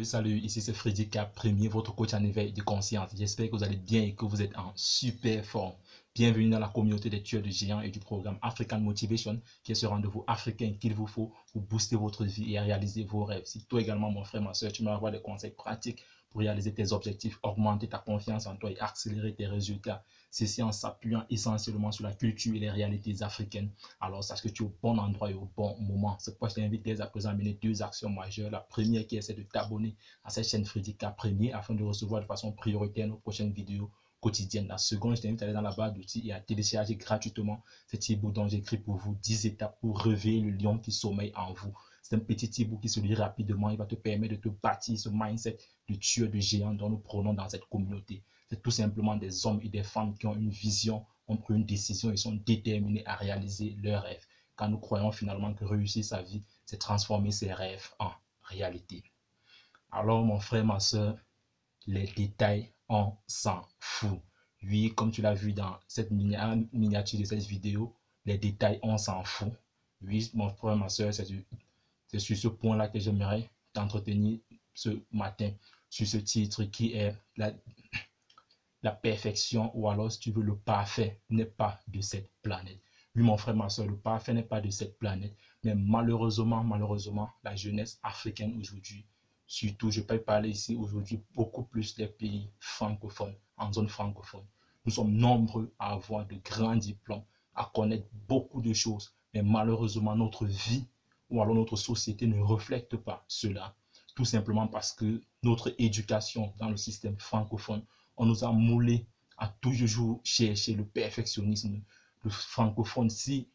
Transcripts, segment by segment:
Salut, ici c'est Freddy Cap, premier, votre coach en éveil de conscience. J'espère que vous allez bien et que vous êtes en super forme. Bienvenue dans la communauté des tueurs de géants et du programme African Motivation, qui est ce rendez-vous africain qu'il vous faut pour booster votre vie et réaliser vos rêves. Si toi également, mon frère, ma soeur, tu veux avoir des conseils pratiques pour réaliser tes objectifs, augmenter ta confiance en toi et accélérer tes résultats, ceci en s'appuyant essentiellement sur la culture et les réalités africaines, alors sache que tu es au bon endroit et au bon moment. C'est pourquoi je t'invite dès à présent à mener deux actions majeures. La première qui est celle de t'abonner à cette chaîne Freddy K Premier afin de recevoir de façon prioritaire nos prochaines vidéos quotidiennes. La seconde, je t'invite à aller dans la barre d'outils et à télécharger gratuitement cet e-book dont j'écris pour vous 10 étapes pour réveiller le lion qui sommeille en vous. C'est un petit e-book qui se lit rapidement. Il va te permettre de te bâtir ce mindset de tueur de géants dont nous prenons dans cette communauté. C'est tout simplement des hommes et des femmes qui ont une vision, ont pris une décision et sont déterminés à réaliser leurs rêves. Quand nous croyons finalement que réussir sa vie, c'est transformer ses rêves en réalité. Alors mon frère, ma soeur, les détails, on s'en fout. Oui, comme tu l'as vu dans cette miniature de cette vidéo, les détails, on s'en fout. Oui, mon frère, ma soeur, c'est sur ce point-là que j'aimerais t'entretenir ce matin, sur ce titre qui est la perfection, ou alors si tu veux le parfait n'est pas de cette planète. Oui mon frère, ma soeur, le parfait n'est pas de cette planète, mais malheureusement, la jeunesse africaine aujourd'hui, surtout je peux parler ici aujourd'hui beaucoup plus des pays francophones, en zone francophone, nous sommes nombreux à avoir de grands diplômes, à connaître beaucoup de choses, mais malheureusement notre vie ou alors notre société ne reflète pas cela, tout simplement parce que notre éducation dans le système francophone, on nous a moulé à toujours chercher le perfectionnisme. Le francophone, si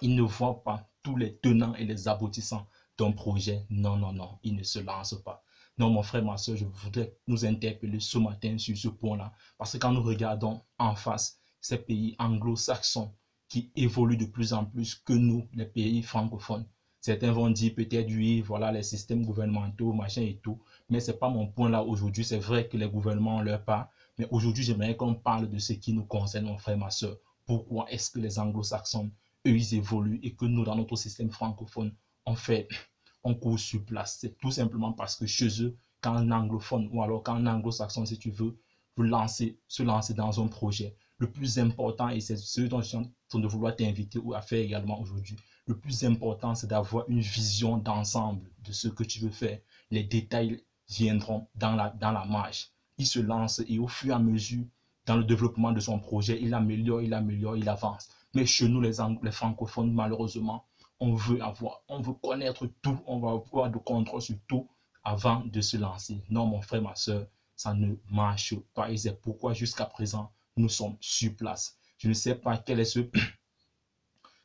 il ne voit pas tous les tenants et les aboutissants d'un projet, non, il ne se lance pas. Non, mon frère, ma soeur, je voudrais nous interpeller ce matin sur ce point-là, parce que quand nous regardons en face ces pays anglo-saxons qui évoluent de plus en plus que nous, les pays francophones, certains vont dire peut-être oui, voilà les systèmes gouvernementaux, machin et tout, mais ce n'est pas mon point là aujourd'hui. C'est vrai que les gouvernements ont leur part, mais aujourd'hui j'aimerais qu'on parle de ce qui nous concerne, mon frère, ma soeur. Pourquoi est-ce que les anglo-saxons, eux, ils évoluent et que nous, dans notre système francophone, on court sur place? C'est tout simplement parce que chez eux, quand un anglophone ou alors quand un anglo-saxon, si tu veux, se lancer dans un projet, le plus important, et c'est ce dont je suis en train de vouloir t'inviter ou à faire également aujourd'hui, le plus important, c'est d'avoir une vision d'ensemble de ce que tu veux faire. Les détails viendront dans la marche. Il se lance et au fur et à mesure, dans le développement de son projet, il améliore, il avance. Mais chez nous, les francophones, malheureusement, on veut connaître tout, on va avoir du contrôle sur tout avant de se lancer. Non, mon frère, ma soeur, ça ne marche pas. Et c'est pourquoi jusqu'à présent, nous sommes sur place. Je ne sais pas quel est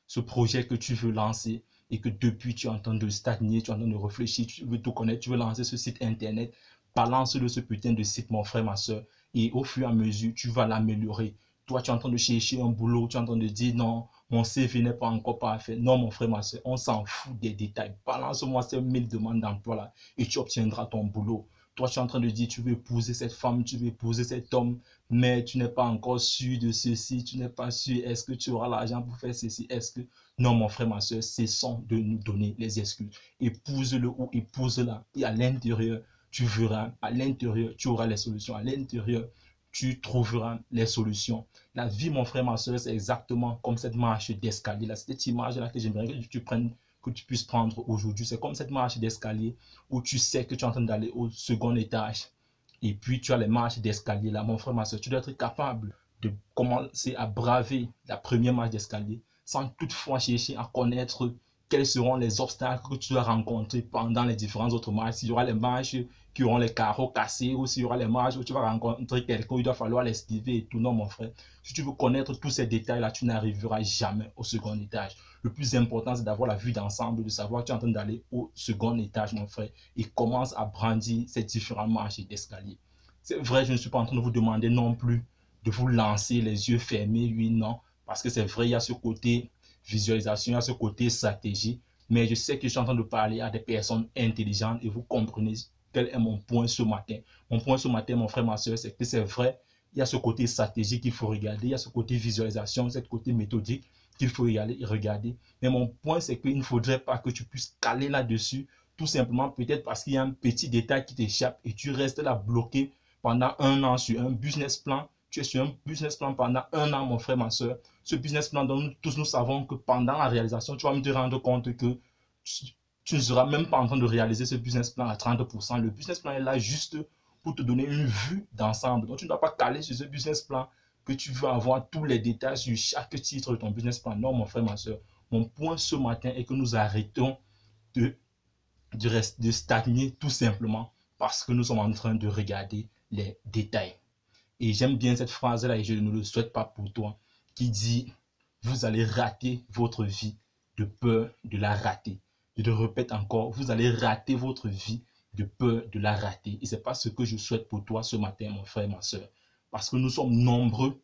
ce projet que tu veux lancer et que depuis tu es en train de stagner, tu es en train de réfléchir, tu veux tout connaître, tu veux lancer ce site internet, balance-le ce putain de site, mon frère, ma soeur, et au fur et à mesure, tu vas l'améliorer. Toi, tu es en train de chercher un boulot, tu es en train de dire non, mon CV n'est pas encore parfait. Non, mon frère, ma soeur, on s'en fout des détails. Balance-moi ces 1000 demandes d'emploi là et tu obtiendras ton boulot. Toi, tu es en train de dire tu veux épouser cette femme, tu veux épouser cet homme, mais tu n'es pas encore sûr de ceci, tu n'es pas sûr, est-ce que tu auras l'argent pour faire ceci, est-ce que... Non, mon frère, ma soeur, cessons de nous donner les excuses. Épouse-le ou épouse-la. Et à l'intérieur, tu verras, à l'intérieur, tu auras les solutions. À l'intérieur, tu trouveras les solutions. La vie, mon frère, ma soeur, c'est exactement comme cette marche d'escalier. Là, cette image-là que j'aimerais que tu prennes, que tu puisses prendre aujourd'hui. C'est comme cette marche d'escalier où tu sais que tu es en train d'aller au second étage. Et puis, tu as les marches d'escalier là, mon frère, ma soeur. Tu dois être capable de commencer à braver la première marche d'escalier sans toutefois chercher à connaître quels seront les obstacles que tu dois rencontrer pendant les différentes autres marches. S'il y aura les marches qui auront les carreaux cassés ou s'il y aura les marches où tu vas rencontrer quelqu'un, il doit falloir l'esquiver et tout. Non, mon frère. Si tu veux connaître tous ces détails-là, tu n'arriveras jamais au second étage. Le plus important, c'est d'avoir la vue d'ensemble, de savoir que tu es en train d'aller au second étage, mon frère, et commence à brandir ces différentes marches d'escalier. C'est vrai, je ne suis pas en train de vous demander non plus de vous lancer les yeux fermés, oui, non, parce que c'est vrai, il y a ce côté visualisation, il y a ce côté stratégie, mais je sais que je suis en train de parler à des personnes intelligentes et vous comprenez quel est mon point ce matin. Mon point ce matin, mon frère, ma soeur, c'est que c'est vrai, il y a ce côté stratégique qu'il faut regarder, il y a ce côté visualisation, ce côté méthodique qu'il faut regarder. Mais mon point, c'est qu'il ne faudrait pas que tu puisses caler là-dessus tout simplement peut-être parce qu'il y a un petit détail qui t'échappe et tu restes là bloqué pendant un an sur un business plan. Tu es sur un business plan pendant un an, mon frère, ma soeur. Ce business plan dont nous, tous nous savons que pendant la réalisation, tu vas te rendre compte que tu ne seras même pas en train de réaliser ce business plan à 30%. Le business plan est là juste pour te donner une vue d'ensemble. Donc, tu ne dois pas caler sur ce business plan que tu veux avoir tous les détails sur chaque titre de ton business plan. Non, mon frère, ma soeur. Mon point ce matin est que nous arrêtons de stagner tout simplement parce que nous sommes en train de regarder les détails. Et j'aime bien cette phrase-là et je ne le souhaite pas pour toi qui dit « Vous allez rater votre vie de peur de la rater ». Je te répète encore, vous allez rater votre vie de peur de la rater. Et ce n'est pas ce que je souhaite pour toi ce matin, mon frère, ma soeur. Parce que nous sommes nombreux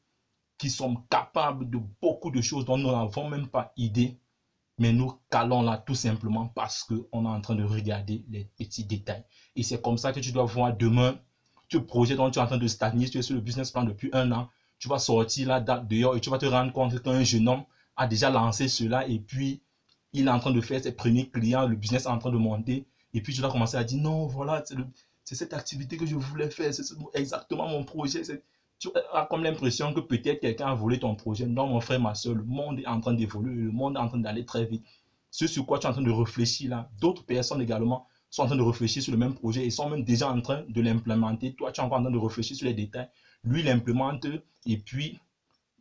qui sommes capables de beaucoup de choses dont nous n'avons même pas idée. Mais nous calons là tout simplement parce qu'on est en train de regarder les petits détails. Et c'est comme ça que tu dois voir demain ce projet dont tu es en train de stagner, tu es sur le business plan depuis un an, tu vas sortir là dehors et tu vas te rendre compte qu'un jeune homme a déjà lancé cela et puis il est en train de faire ses premiers clients, le business est en train de monter et puis tu dois commencer à dire non, voilà, c'est cette activité que je voulais faire, c'est exactement mon projet. Tu as comme l'impression que peut-être quelqu'un a volé ton projet. Non, mon frère, ma soeur, le monde est en train d'évoluer, le monde est en train d'aller très vite. Ce sur quoi tu es en train de réfléchir là, d'autres personnes également sont en train de réfléchir sur le même projet et sont même déjà en train de l'implémenter. Toi, tu es encore en train de réfléchir sur les détails. Lui, il implémente et puis,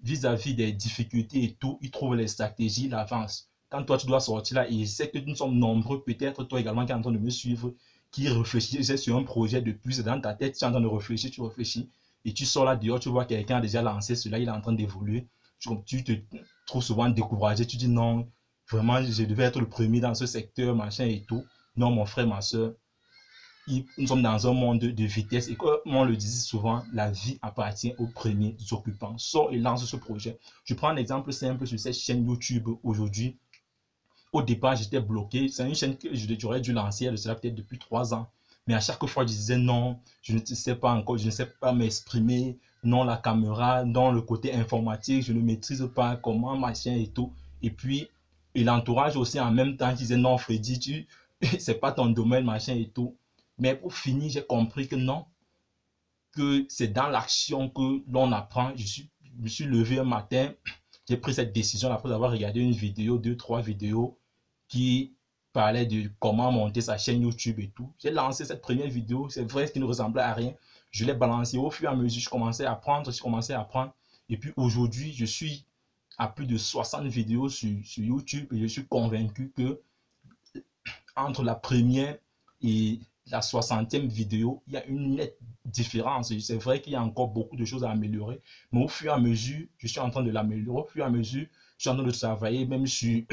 vis-à-vis des difficultés et tout, il trouve les stratégies, il avance. Quand toi, tu dois sortir là, et je sais que nous sommes nombreux, peut-être toi également qui es en train de me suivre, qui réfléchissent sur un projet depuis, c'est dans ta tête, tu es en train de réfléchir, tu réfléchis, et tu sors là dehors, tu vois quelqu'un a déjà lancé cela, il est en train d'évoluer. Tu te trouves souvent découragé, tu dis non, vraiment, je devais être le premier dans ce secteur, machin et tout. Non, mon frère, ma soeur, nous sommes dans un monde de vitesse et comme on le disait souvent, la vie appartient aux premiers occupants. Sors et lance ce projet. Je prends un exemple simple sur cette chaîne YouTube aujourd'hui. Au départ, j'étais bloqué. C'est une chaîne que j'aurais dû lancer, elle sera peut-être depuis 3 ans. Mais à chaque fois, je disais non, je ne sais pas encore, je ne sais pas m'exprimer, non la caméra, non le côté informatique, je ne maîtrise pas comment, machin et tout. Et puis, et l'entourage aussi en même temps qui disait non, Freddy, c'est pas ton domaine, machin et tout. Mais pour finir, j'ai compris que non, que c'est dans l'action que l'on apprend. Je me suis levé un matin, j'ai pris cette décision après avoir regardé une vidéo, 2, 3 vidéos qui parlaient de comment monter sa chaîne YouTube et tout. J'ai lancé cette première vidéo, c'est vrai, ce qui ne ressemblait à rien. Je l'ai balancé au fur et à mesure, je commençais à apprendre, Et puis aujourd'hui, je suis à plus de 60 vidéos sur YouTube et je suis convaincu que entre la première et la 60e vidéo, il y a une nette différence. C'est vrai qu'il y a encore beaucoup de choses à améliorer, mais au fur et à mesure, je suis en train de l'améliorer. Au fur et à mesure, je suis en train de travailler même sur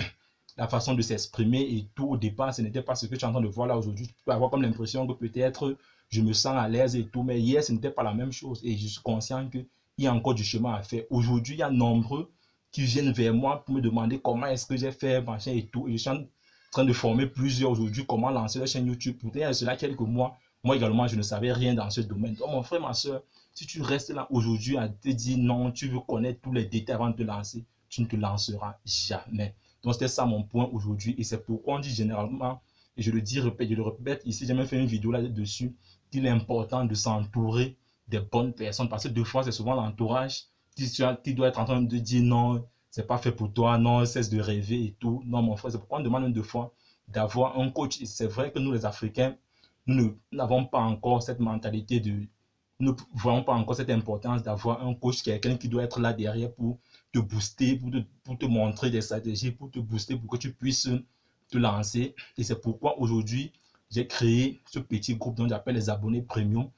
la façon de s'exprimer et tout. Au départ, ce n'était pas ce que tu es en train de voir là aujourd'hui. Tu peux avoir comme l'impression que peut-être je me sens à l'aise et tout, mais hier, ce n'était pas la même chose et je suis conscient qu'il y a encore du chemin à faire. Aujourd'hui, il y a nombreux qui viennent vers moi pour me demander comment est-ce que j'ai fait, machin et tout. Et je suis en train de former plusieurs aujourd'hui comment lancer leur chaîne YouTube. Pourtant, il y a cela quelques mois, moi également, je ne savais rien dans ce domaine. Donc, mon frère, ma soeur, si tu restes là aujourd'hui à te dire non, tu veux connaître tous les détails avant de te lancer, tu ne te lanceras jamais. Donc, c'était ça mon point aujourd'hui. Et c'est pourquoi on dit généralement, et je le dis, je le répète ici, j'ai même fait une vidéo là-dessus, qu'il est important de s'entourer des bonnes personnes. Parce que deux fois, c'est souvent l'entourage qui doit être en train de dire non, c'est pas fait pour toi, non, cesse de rêver et tout. Non, mon frère, c'est pourquoi on demande deux fois d'avoir un coach. Et c'est vrai que nous, les Africains, nous n'avons pas encore cette mentalité nous ne voyons pas encore cette importance d'avoir un coach, quelqu'un qui doit être là derrière pour te booster, pour te montrer des stratégies, pour te booster, pour que tu puisses te lancer. Et c'est pourquoi aujourd'hui, j'ai créé ce petit groupe dont j'appelle les abonnés premium.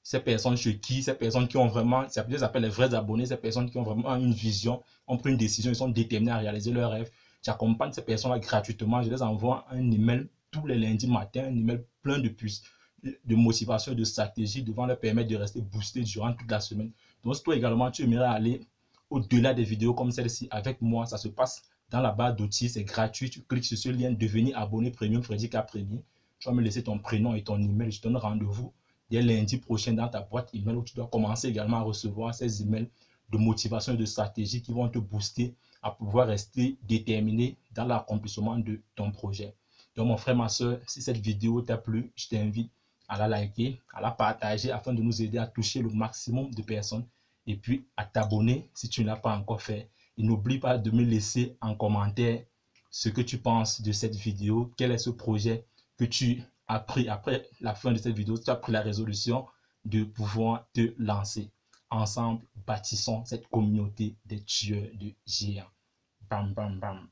Ces personnes ces personnes qui ont vraiment, je les appelle les vrais abonnés, ces personnes qui ont vraiment une vision, ont pris une décision, ils sont déterminés à réaliser leurs rêves. J'accompagne ces personnes-là gratuitement, je les envoie un email tous les lundis matin, un email plein de motivation et de stratégie devant leur permettre de rester boostés durant toute la semaine. Donc, si toi également, tu aimerais aller au-delà des vidéos comme celle-ci avec moi, ça se passe dans la barre d'outils, c'est gratuit. Tu cliques sur ce lien, devenir abonné premium Freddy K Premier. Tu vas me laisser ton prénom et ton email. Je te donne rendez-vous dès lundi prochain dans ta boîte email où tu dois commencer également à recevoir ces emails de motivation et de stratégie qui vont te booster à pouvoir rester déterminé dans l'accomplissement de ton projet. Donc mon frère, ma soeur, si cette vidéo t'a plu, je t'invite à la liker, à la partager afin de nous aider à toucher le maximum de personnes et puis à t'abonner si tu ne l'as pas encore fait. Et n'oublie pas de me laisser en commentaire ce que tu penses de cette vidéo, quel est ce projet que tu as pris après la fin de cette vidéo, tu as pris la résolution de pouvoir te lancer. Ensemble, bâtissons cette communauté des tueurs de géants. Bam, bam, bam.